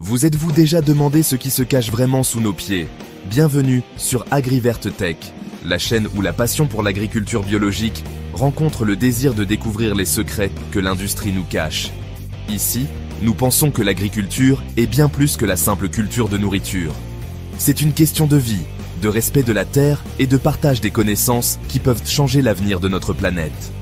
Vous êtes-vous déjà demandé ce qui se cache vraiment sous nos pieds? Bienvenue sur AgriVertTech, la chaîne où la passion pour l'agriculture biologique rencontre le désir de découvrir les secrets que l'industrie nous cache. Ici, nous pensons que l'agriculture est bien plus que la simple culture de nourriture. C'est une question de vie, de respect de la terre et de partage des connaissances qui peuvent changer l'avenir de notre planète.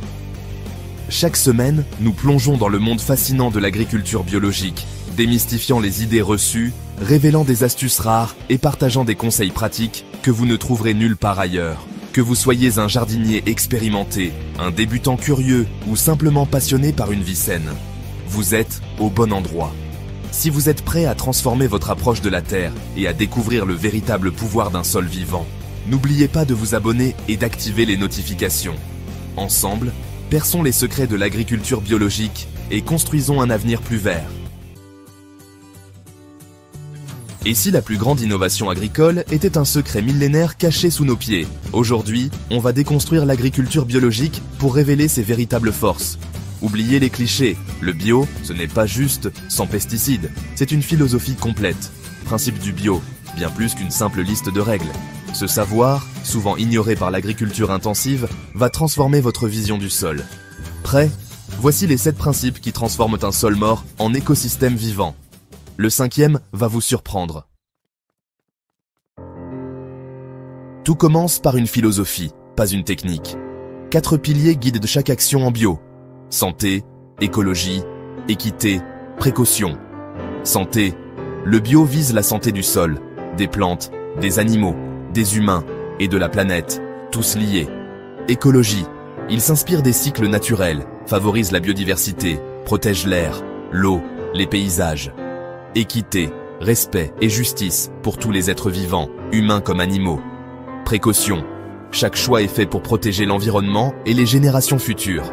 Chaque semaine, nous plongeons dans le monde fascinant de l'agriculture biologique, démystifiant les idées reçues, révélant des astuces rares et partageant des conseils pratiques que vous ne trouverez nulle part ailleurs. Que vous soyez un jardinier expérimenté, un débutant curieux ou simplement passionné par une vie saine, vous êtes au bon endroit. Si vous êtes prêt à transformer votre approche de la terre et à découvrir le véritable pouvoir d'un sol vivant, n'oubliez pas de vous abonner et d'activer les notifications. Ensemble, perçons les secrets de l'agriculture biologique et construisons un avenir plus vert. Et si la plus grande innovation agricole était un secret millénaire caché sous nos pieds? Aujourd'hui, on va déconstruire l'agriculture biologique pour révéler ses véritables forces. Oubliez les clichés, le bio, ce n'est pas juste sans pesticides, c'est une philosophie complète. Principe du bio, bien plus qu'une simple liste de règles. Ce savoir, souvent ignoré par l'agriculture intensive, va transformer votre vision du sol. Prêt? Voici les 7 principes qui transforment un sol mort en écosystème vivant. Le 5e va vous surprendre. Tout commence par une philosophie, pas une technique. 4 piliers guident chaque action en bio. Santé, écologie, équité, précaution. Santé. Le bio vise la santé du sol, des plantes, des animaux, des humains et de la planète, tous liés. Écologie. Il s'inspire des cycles naturels, favorise la biodiversité, protège l'air, l'eau, les paysages. Équité, respect et justice pour tous les êtres vivants, humains comme animaux. Précaution. Chaque choix est fait pour protéger l'environnement et les générations futures.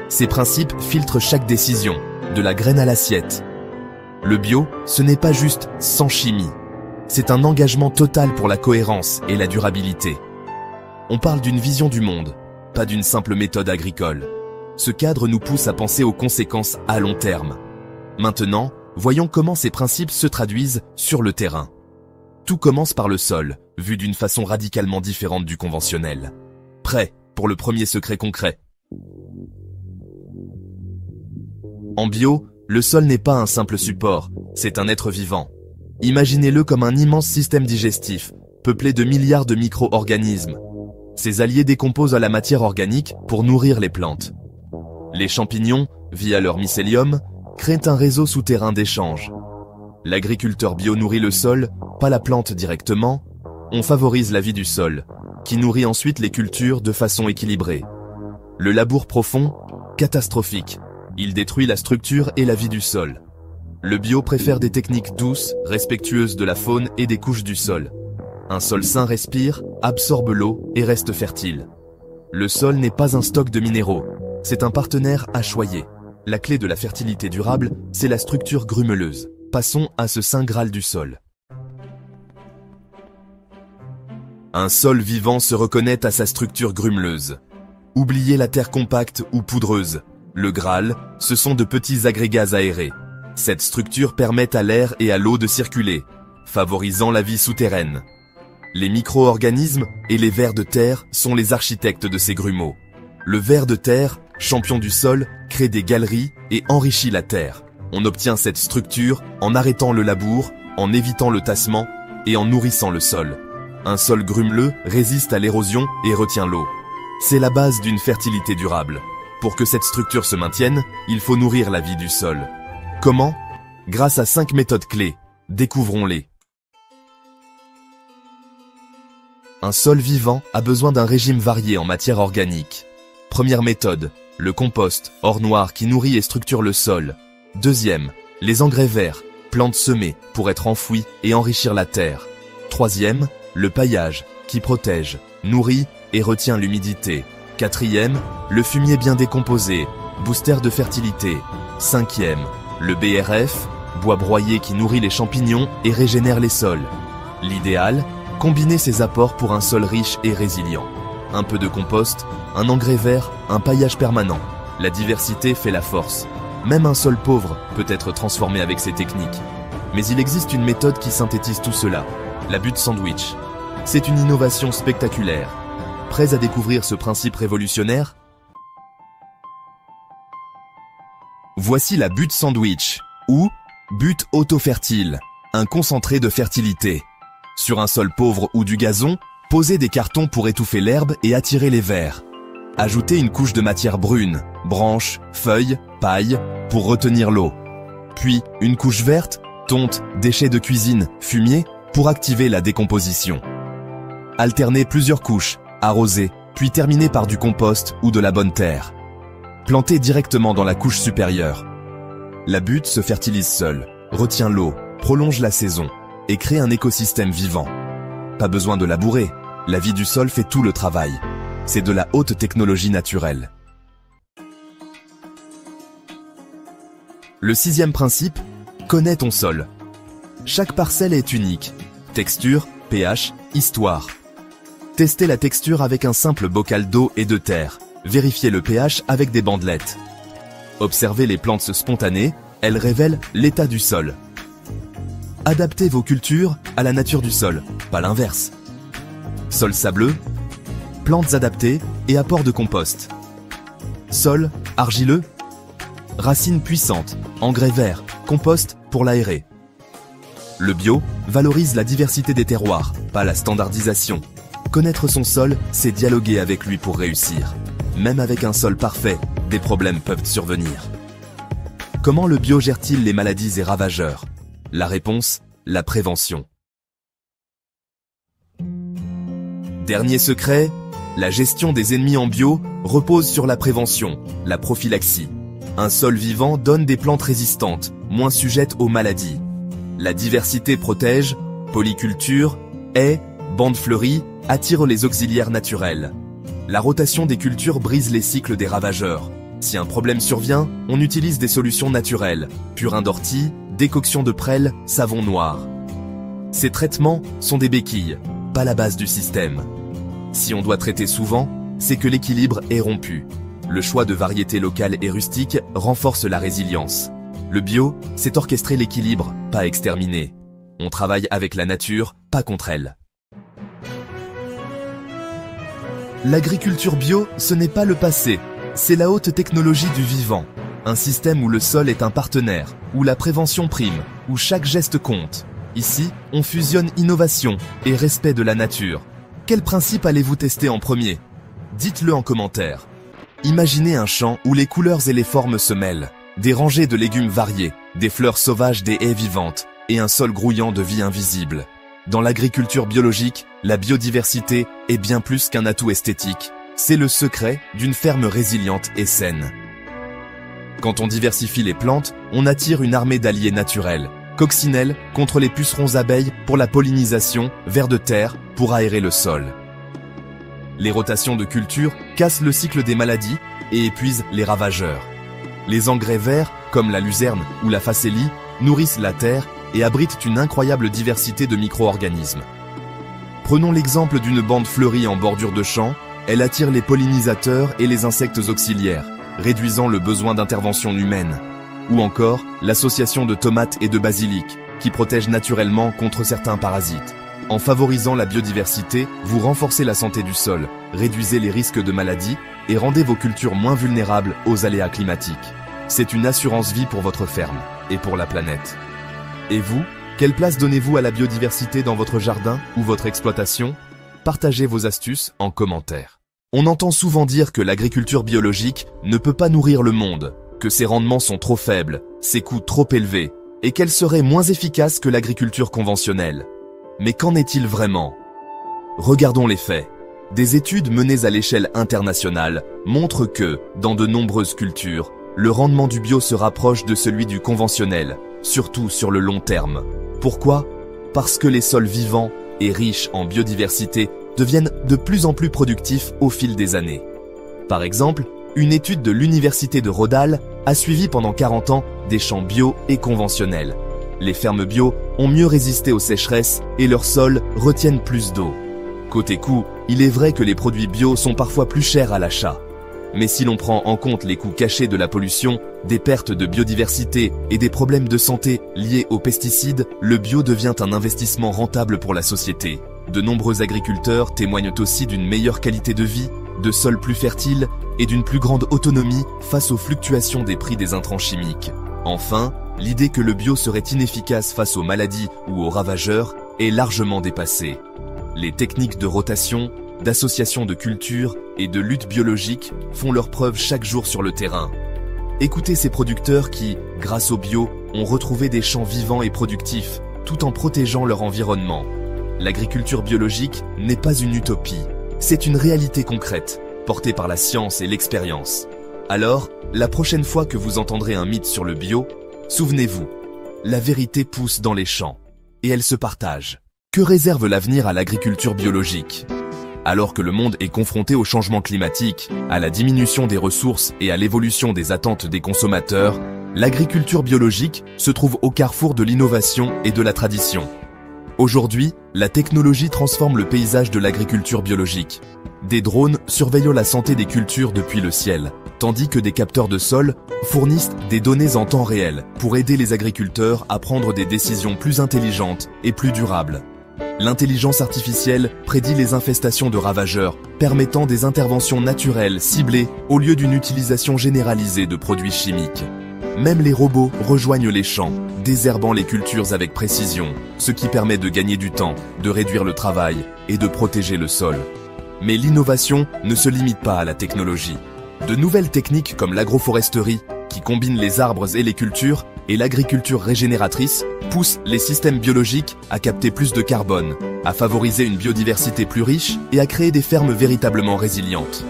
Ces principes filtrent chaque décision, de la graine à l'assiette. Le bio, ce n'est pas juste sans chimie. C'est un engagement total pour la cohérence et la durabilité. On parle d'une vision du monde, pas d'une simple méthode agricole. Ce cadre nous pousse à penser aux conséquences à long terme. Maintenant, voyons comment ces principes se traduisent sur le terrain. Tout commence par le sol, vu d'une façon radicalement différente du conventionnel. Prêt pour le premier secret concret. En bio, le sol n'est pas un simple support, c'est un être vivant. Imaginez-le comme un immense système digestif, peuplé de milliards de micro-organismes. Ces alliés décomposent la matière organique pour nourrir les plantes. Les champignons, via leur mycélium, créent un réseau souterrain d'échanges. L'agriculteur bio nourrit le sol, pas la plante directement. On favorise la vie du sol, qui nourrit ensuite les cultures de façon équilibrée. Le labour profond, catastrophique. Il détruit la structure et la vie du sol. Le bio préfère des techniques douces, respectueuses de la faune et des couches du sol. Un sol sain respire, absorbe l'eau et reste fertile. Le sol n'est pas un stock de minéraux, c'est un partenaire à choyer. La clé de la fertilité durable, c'est la structure grumeleuse. Passons à ce saint graal du sol. Un sol vivant se reconnaît à sa structure grumeleuse. Oubliez la terre compacte ou poudreuse. Le graal, ce sont de petits agrégats aérés. Cette structure permet à l'air et à l'eau de circuler, favorisant la vie souterraine. Les micro-organismes et les vers de terre sont les architectes de ces grumeaux. Le ver de terre, champion du sol, crée des galeries et enrichit la terre. On obtient cette structure en arrêtant le labour, en évitant le tassement et en nourrissant le sol. Un sol grumeleux résiste à l'érosion et retient l'eau. C'est la base d'une fertilité durable. Pour que cette structure se maintienne, il faut nourrir la vie du sol. Comment? Grâce à 5 méthodes clés. Découvrons-les. Un sol vivant a besoin d'un régime varié en matière organique. Première méthode, le compost, or noir qui nourrit et structure le sol. Deuxième, les engrais verts, plantes semées pour être enfouies et enrichir la terre. Troisième, le paillage, qui protège, nourrit et retient l'humidité. Quatrième, le fumier bien décomposé, booster de fertilité. Cinquième, le BRF, bois broyé qui nourrit les champignons et régénère les sols. L'idéal, combiner ces apports pour un sol riche et résilient. Un peu de compost, un engrais vert, un paillage permanent. La diversité fait la force. Même un sol pauvre peut être transformé avec ces techniques. Mais il existe une méthode qui synthétise tout cela, la butte sandwich. C'est une innovation spectaculaire. Prêts à découvrir ce principe révolutionnaire? Voici la butte sandwich, ou butte auto-fertile, un concentré de fertilité. Sur un sol pauvre ou du gazon, posez des cartons pour étouffer l'herbe et attirer les vers. Ajoutez une couche de matière brune, branches, feuilles, paille, pour retenir l'eau. Puis une couche verte, tonte, déchets de cuisine, fumier, pour activer la décomposition. Alternez plusieurs couches, arrosez, puis terminez par du compost ou de la bonne terre. Plantez directement dans la couche supérieure. La butte se fertilise seule, retient l'eau, prolonge la saison et crée un écosystème vivant. Pas besoin de labourer, la vie du sol fait tout le travail. C'est de la haute technologie naturelle. Le 6e principe, connais ton sol. Chaque parcelle est unique. Texture, pH, histoire. Testez la texture avec un simple bocal d'eau et de terre. Vérifiez le pH avec des bandelettes. Observez les plantes spontanées, elles révèlent l'état du sol. Adaptez vos cultures à la nature du sol, pas l'inverse. Sol sableux, plantes adaptées et apport de compost. Sol argileux, racines puissantes, engrais verts, compost pour l'aérer. Le bio valorise la diversité des terroirs, pas la standardisation. Connaître son sol, c'est dialoguer avec lui pour réussir. Même avec un sol parfait, des problèmes peuvent survenir. Comment le bio gère-t-il les maladies et ravageurs? La réponse, la prévention. Dernier secret, la gestion des ennemis en bio repose sur la prévention, la prophylaxie. Un sol vivant donne des plantes résistantes, moins sujettes aux maladies. La diversité protège, polyculture, haies, bandes fleuries, attire les auxiliaires naturels. La rotation des cultures brise les cycles des ravageurs. Si un problème survient, on utilise des solutions naturelles, purin d'ortie, décoction de prêle, savon noir. Ces traitements sont des béquilles, pas la base du système. Si on doit traiter souvent, c'est que l'équilibre est rompu. Le choix de variétés locales et rustiques renforce la résilience. Le bio, c'est orchestrer l'équilibre, pas exterminer. On travaille avec la nature, pas contre elle. L'agriculture bio, ce n'est pas le passé, c'est la haute technologie du vivant. Un système où le sol est un partenaire, où la prévention prime, où chaque geste compte. Ici, on fusionne innovation et respect de la nature. Quel principe allez-vous tester en premier? Dites-le en commentaire. Imaginez un champ où les couleurs et les formes se mêlent. Des rangées de légumes variés, des fleurs sauvages, des haies vivantes, et un sol grouillant de vie invisible. Dans l'agriculture biologique, la biodiversité est bien plus qu'un atout esthétique. C'est le secret d'une ferme résiliente et saine. Quand on diversifie les plantes, on attire une armée d'alliés naturels. Coccinelles contre les pucerons abeilles pour la pollinisation, vers de terre pour aérer le sol. Les rotations de culture cassent le cycle des maladies et épuisent les ravageurs. Les engrais verts, comme la luzerne ou la facélie, nourrissent la terre et abritent une incroyable diversité de micro-organismes. Prenons l'exemple d'une bande fleurie en bordure de champ, elle attire les pollinisateurs et les insectes auxiliaires, réduisant le besoin d'intervention humaine. Ou encore, l'association de tomates et de basilic, qui protège naturellement contre certains parasites. En favorisant la biodiversité, vous renforcez la santé du sol, réduisez les risques de maladies et rendez vos cultures moins vulnérables aux aléas climatiques. C'est une assurance vie pour votre ferme et pour la planète. Et vous, quelle place donnez-vous à la biodiversité dans votre jardin ou votre exploitation? Partagez vos astuces en commentaire. On entend souvent dire que l'agriculture biologique ne peut pas nourrir le monde, que ses rendements sont trop faibles, ses coûts trop élevés, et qu'elle serait moins efficace que l'agriculture conventionnelle. Mais qu'en est-il vraiment? Regardons les faits. Des études menées à l'échelle internationale montrent que, dans de nombreuses cultures, le rendement du bio se rapproche de celui du conventionnel, surtout sur le long terme. Pourquoi? Parce que les sols vivants et riches en biodiversité deviennent de plus en plus productifs au fil des années. Par exemple, une étude de l'Université de Rhode Island a suivi pendant 40 ans des champs bio et conventionnels. Les fermes bio ont mieux résisté aux sécheresses et leurs sols retiennent plus d'eau. Côté coût, il est vrai que les produits bio sont parfois plus chers à l'achat. Mais si l'on prend en compte les coûts cachés de la pollution, des pertes de biodiversité et des problèmes de santé liés aux pesticides, le bio devient un investissement rentable pour la société. De nombreux agriculteurs témoignent aussi d'une meilleure qualité de vie, de sols plus fertiles et d'une plus grande autonomie face aux fluctuations des prix des intrants chimiques. Enfin, l'idée que le bio serait inefficace face aux maladies ou aux ravageurs est largement dépassée. Les techniques de rotation, d'association de cultures et de lutte biologique font leurs preuves chaque jour sur le terrain. Écoutez ces producteurs qui, grâce au bio, ont retrouvé des champs vivants et productifs, tout en protégeant leur environnement. L'agriculture biologique n'est pas une utopie, c'est une réalité concrète, portée par la science et l'expérience. Alors, la prochaine fois que vous entendrez un mythe sur le bio, souvenez-vous, la vérité pousse dans les champs, et elle se partage. Que réserve l'avenir à l'agriculture biologique ? Alors que le monde est confronté au changement climatique, à la diminution des ressources et à l'évolution des attentes des consommateurs, l'agriculture biologique se trouve au carrefour de l'innovation et de la tradition. Aujourd'hui, la technologie transforme le paysage de l'agriculture biologique. Des drones surveillent la santé des cultures depuis le ciel, tandis que des capteurs de sol fournissent des données en temps réel pour aider les agriculteurs à prendre des décisions plus intelligentes et plus durables. L'intelligence artificielle prédit les infestations de ravageurs, permettant des interventions naturelles ciblées au lieu d'une utilisation généralisée de produits chimiques. Même les robots rejoignent les champs, désherbant les cultures avec précision, ce qui permet de gagner du temps, de réduire le travail et de protéger le sol. Mais l'innovation ne se limite pas à la technologie. De nouvelles techniques comme l'agroforesterie, qui combine les arbres et les cultures, et l'agriculture régénératrice, poussent les systèmes biologiques à capter plus de carbone, à favoriser une biodiversité plus riche et à créer des fermes véritablement résilientes.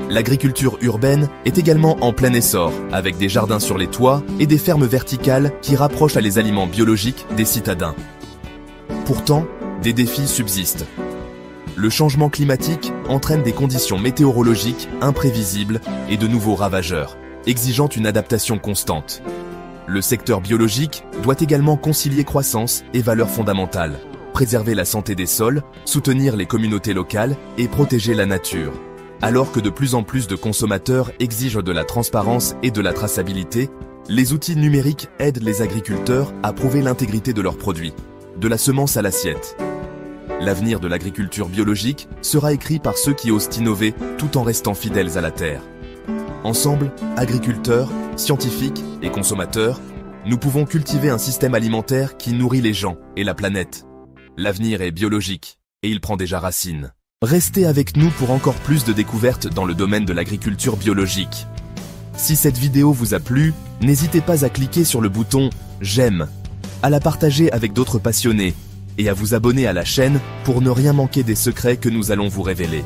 L'agriculture urbaine est également en plein essor, avec des jardins sur les toits et des fermes verticales qui rapprochent les aliments biologiques des citadins. Pourtant, des défis subsistent. Le changement climatique entraîne des conditions météorologiques imprévisibles et de nouveaux ravageurs, exigeant une adaptation constante. Le secteur biologique doit également concilier croissance et valeurs fondamentales, préserver la santé des sols, soutenir les communautés locales et protéger la nature. Alors que de plus en plus de consommateurs exigent de la transparence et de la traçabilité, les outils numériques aident les agriculteurs à prouver l'intégrité de leurs produits, de la semence à l'assiette. L'avenir de l'agriculture biologique sera écrit par ceux qui osent innover tout en restant fidèles à la terre. Ensemble, agriculteurs, scientifiques et consommateurs, nous pouvons cultiver un système alimentaire qui nourrit les gens et la planète. L'avenir est biologique et il prend déjà racine. Restez avec nous pour encore plus de découvertes dans le domaine de l'agriculture biologique. Si cette vidéo vous a plu, n'hésitez pas à cliquer sur le bouton « J'aime », à la partager avec d'autres passionnés et à vous abonner à la chaîne pour ne rien manquer des secrets que nous allons vous révéler.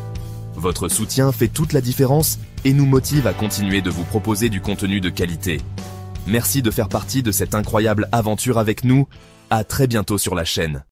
Votre soutien fait toute la différence et nous motive à continuer de vous proposer du contenu de qualité. Merci de faire partie de cette incroyable aventure avec nous. À très bientôt sur la chaîne.